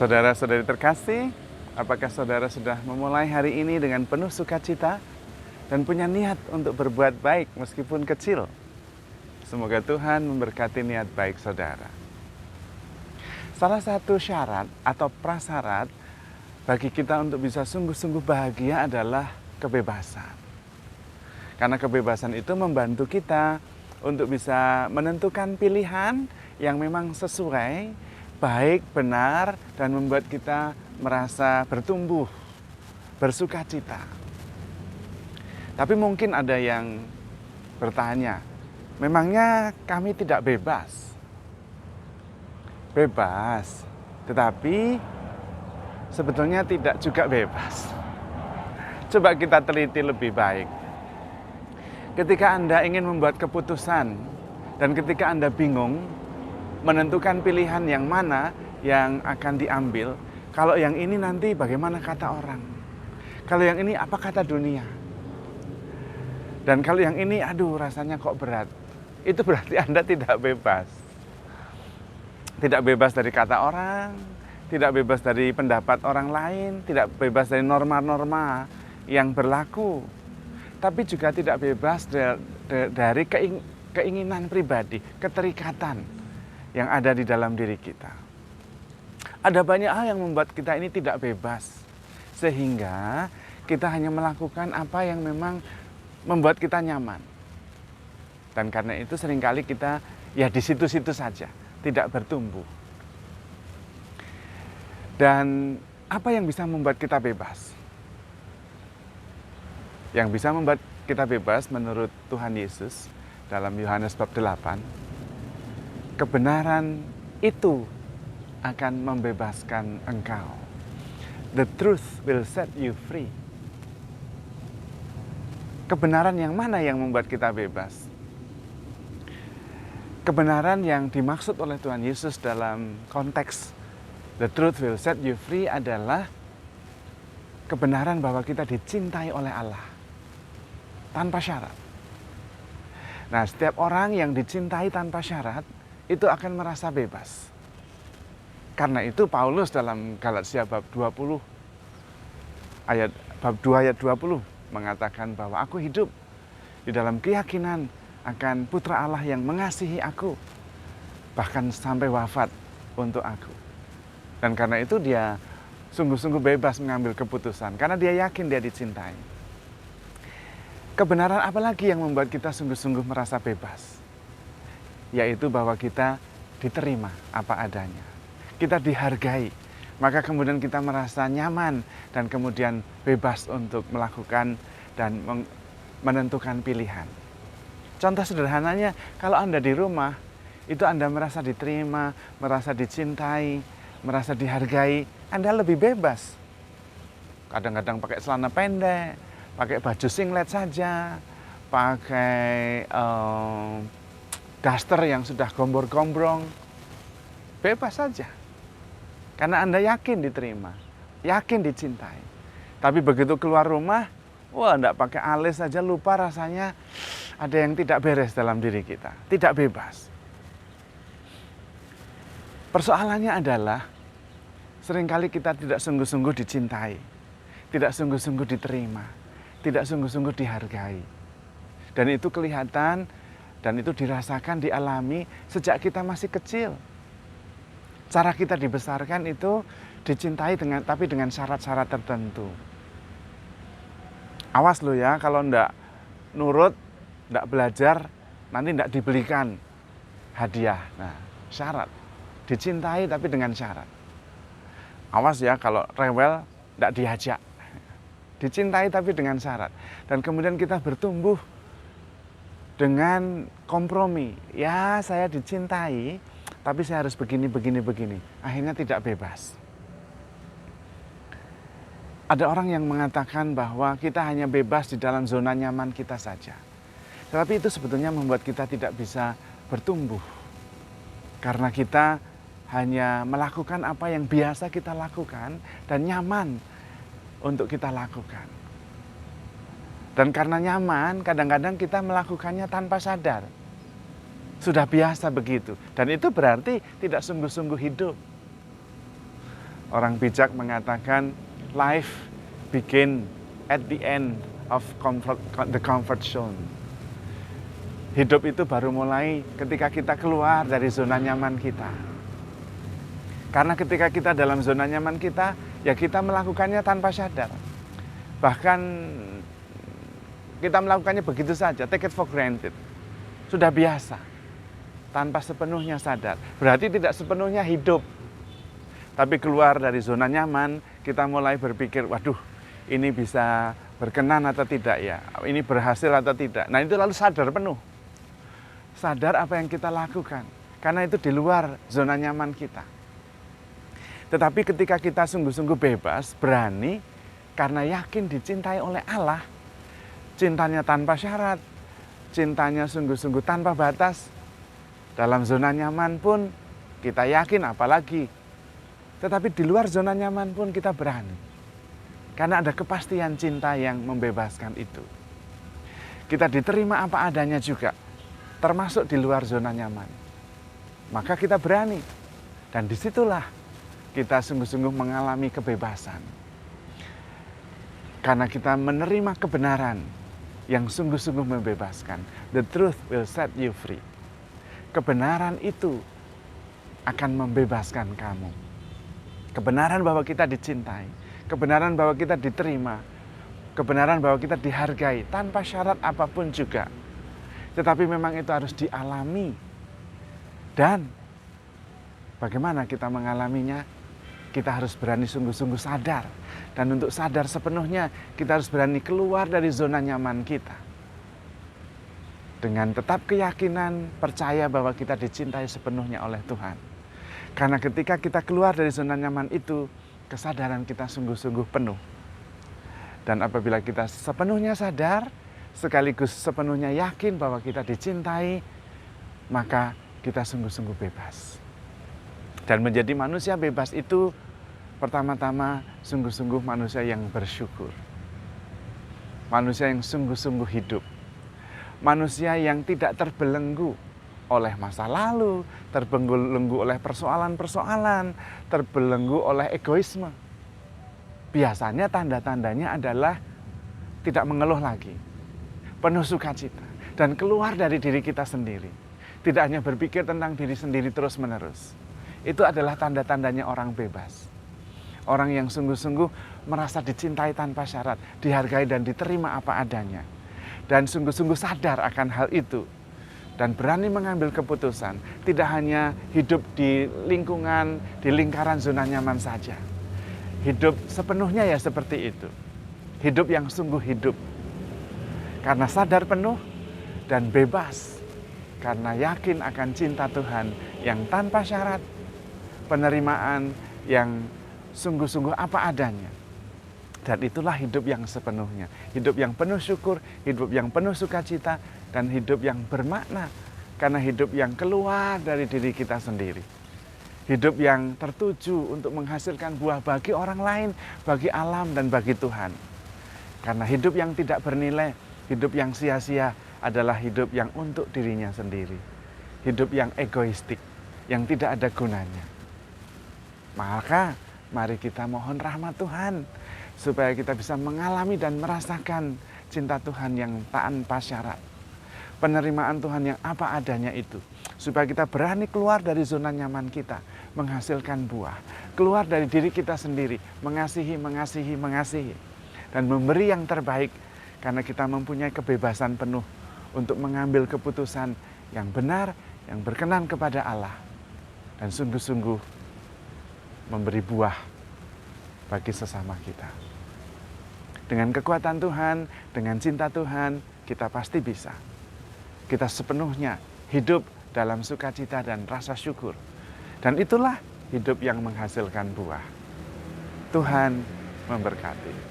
Saudara-saudari terkasih, apakah saudara sudah memulai hari ini dengan penuh sukacita dan punya niat untuk berbuat baik meskipun kecil? Semoga Tuhan memberkati niat baik saudara. Salah satu syarat atau prasyarat bagi kita untuk bisa sungguh-sungguh bahagia adalah kebebasan. Karena kebebasan itu membantu kita untuk bisa menentukan pilihan yang memang sesuai, baik, benar, dan membuat kita merasa bertumbuh, bersukacita. Tapi mungkin ada yang bertanya, memangnya kami tidak bebas? Bebas, tetapi sebetulnya tidak juga bebas. Coba kita teliti lebih baik. Ketika Anda ingin membuat keputusan dan ketika Anda bingung menentukan pilihan yang mana yang akan diambil, kalau yang ini nanti bagaimana kata orang? Kalau yang ini apa kata dunia? Dan kalau yang ini aduh rasanya kok berat. Itu berarti Anda tidak bebas. Tidak bebas dari kata orang, tidak bebas dari pendapat orang lain, tidak bebas dari norma-norma yang berlaku. Tapi juga tidak bebas dari keinginan pribadi, keterikatan yang ada di dalam diri kita. Ada banyak hal yang membuat kita ini tidak bebas, sehingga kita hanya melakukan apa yang memang membuat kita nyaman. Dan karena itu seringkali kita ya di situ-situ saja, tidak bertumbuh. Dan apa yang bisa membuat kita bebas? Yang bisa membuat kita bebas menurut Tuhan Yesus dalam Yohanes bab 8, kebenaran itu akan membebaskan engkau. The truth will set you free. Kebenaran yang mana yang membuat kita bebas? Kebenaran yang dimaksud oleh Tuhan Yesus dalam konteks the truth will set you free adalah kebenaran bahwa kita dicintai oleh Allah tanpa syarat. Nah, setiap orang yang dicintai tanpa syarat itu akan merasa bebas. Karena itu Paulus dalam Galatia bab 20 bab 2 ayat 20 mengatakan bahwa aku hidup di dalam keyakinan akan Putra Allah yang mengasihi aku bahkan sampai wafat untuk aku. Dan karena itu dia sungguh-sungguh bebas mengambil keputusan karena dia yakin dia dicintai. Kebenaran apa lagi yang membuat kita sungguh-sungguh merasa bebas? Yaitu bahwa kita diterima apa adanya. Kita dihargai, maka kemudian kita merasa nyaman dan kemudian bebas untuk melakukan dan menentukan pilihan. Contoh sederhananya, kalau Anda di rumah, itu Anda merasa diterima, merasa dicintai, merasa dihargai, Anda lebih bebas. Kadang-kadang pakai celana pendek, pakai baju singlet saja, pakai daster yang sudah gombor-gombrong, bebas saja. Karena Anda yakin diterima, yakin dicintai. Tapi begitu keluar rumah, wah enggak pakai alis saja lupa rasanya ada yang tidak beres dalam diri kita, tidak bebas. Persoalannya adalah seringkali kita tidak sungguh-sungguh dicintai, tidak sungguh-sungguh diterima, tidak sungguh-sungguh dihargai. Dan itu kelihatan dan itu dirasakan, dialami sejak kita masih kecil. Cara kita dibesarkan itu dicintai tapi dengan syarat-syarat tertentu. Awas lo ya, kalau enggak nurut, enggak belajar, nanti enggak dibelikan hadiah. Nah, syarat. Dicintai tapi dengan syarat. Awas ya, kalau rewel, enggak diajak. Dicintai tapi dengan syarat. Dan kemudian kita bertumbuh dengan kompromi. Ya, saya dicintai, tapi saya harus begini. Akhirnya tidak bebas. Ada orang yang mengatakan bahwa kita hanya bebas di dalam zona nyaman kita saja. Tetapi itu sebetulnya membuat kita tidak bisa bertumbuh. Karena kita hanya melakukan apa yang biasa kita lakukan dan nyaman untuk kita lakukan. Dan karena nyaman, kadang-kadang kita melakukannya tanpa sadar. Sudah biasa begitu. Dan itu berarti tidak sungguh-sungguh hidup. Orang bijak mengatakan life begin at the end of the comfort zone. Hidup itu baru mulai ketika kita keluar dari zona nyaman kita. Karena ketika kita dalam zona nyaman kita, ya kita melakukannya tanpa sadar. Bahkan kita melakukannya begitu saja, take it for granted. Sudah biasa, tanpa sepenuhnya sadar. Berarti tidak sepenuhnya hidup. Tapi keluar dari zona nyaman, kita mulai berpikir, waduh, ini bisa berkenan atau tidak ya? Ini berhasil atau tidak? Nah itu lalu sadar penuh. Sadar apa yang kita lakukan. Karena itu di luar zona nyaman kita. Tetapi ketika kita sungguh-sungguh bebas, berani, karena yakin dicintai oleh Allah, cintanya tanpa syarat, cintanya sungguh-sungguh tanpa batas, dalam zona nyaman pun kita yakin apalagi. Tetapi di luar zona nyaman pun kita berani. Karena ada kepastian cinta yang membebaskan itu. Kita diterima apa adanya juga, termasuk di luar zona nyaman. Maka kita berani. Dan disitulah kita sungguh-sungguh mengalami kebebasan. Karena kita menerima kebenaran yang sungguh-sungguh membebaskan. The truth will set you free. Kebenaran itu akan membebaskan kamu. Kebenaran bahwa kita dicintai. Kebenaran bahwa kita diterima. Kebenaran bahwa kita dihargai tanpa syarat apapun juga. Tetapi memang itu harus dialami. Dan bagaimana kita mengalaminya? Kita harus berani sungguh-sungguh sadar. Dan untuk sadar sepenuhnya, kita harus berani keluar dari zona nyaman kita. Dengan tetap keyakinan, percaya bahwa kita dicintai sepenuhnya oleh Tuhan. Karena ketika kita keluar dari zona nyaman itu, kesadaran kita sungguh-sungguh penuh. Dan apabila kita sepenuhnya sadar, sekaligus sepenuhnya yakin bahwa kita dicintai, maka kita sungguh-sungguh bebas. Dan menjadi manusia bebas itu pertama-tama sungguh-sungguh manusia yang bersyukur. Manusia yang sungguh-sungguh hidup. Manusia yang tidak terbelenggu oleh masa lalu, terbelenggu oleh persoalan-persoalan, terbelenggu oleh egoisme. Biasanya tanda-tandanya adalah tidak mengeluh lagi, penuh sukacita, dan keluar dari diri kita sendiri. Tidak hanya berpikir tentang diri sendiri terus-menerus. Itu adalah tanda-tandanya orang bebas. Orang yang sungguh-sungguh merasa dicintai tanpa syarat, dihargai dan diterima apa adanya. Dan sungguh-sungguh sadar akan hal itu. Dan berani mengambil keputusan. Tidak hanya hidup di lingkungan, di lingkaran zona nyaman saja. Hidup sepenuhnya ya seperti itu. Hidup yang sungguh hidup. Karena sadar penuh dan bebas. Karena yakin akan cinta Tuhan yang tanpa syarat. Penerimaan yang sungguh-sungguh apa adanya. Dan itulah hidup yang sepenuhnya. Hidup yang penuh syukur, hidup yang penuh sukacita, dan hidup yang bermakna. Karena hidup yang keluar dari diri kita sendiri. Hidup yang tertuju untuk menghasilkan buah bagi orang lain, bagi alam dan bagi Tuhan. Karena hidup yang tidak bernilai, hidup yang sia-sia adalah hidup yang untuk dirinya sendiri. Hidup yang egoistik, yang tidak ada gunanya. Maka mari kita mohon rahmat Tuhan supaya kita bisa mengalami dan merasakan cinta Tuhan yang tanpa syarat. Penerimaan Tuhan yang apa adanya itu. Supaya kita berani keluar dari zona nyaman kita, menghasilkan buah. Keluar dari diri kita sendiri, mengasihi, mengasihi, mengasihi. Dan memberi yang terbaik karena kita mempunyai kebebasan penuh untuk mengambil keputusan yang benar, yang berkenan kepada Allah. Dan sungguh-sungguh memberi buah bagi sesama kita. Dengan kekuatan Tuhan, dengan cinta Tuhan, kita pasti bisa. Kita sepenuhnya hidup dalam sukacita dan rasa syukur. Dan itulah hidup yang menghasilkan buah. Tuhan memberkati.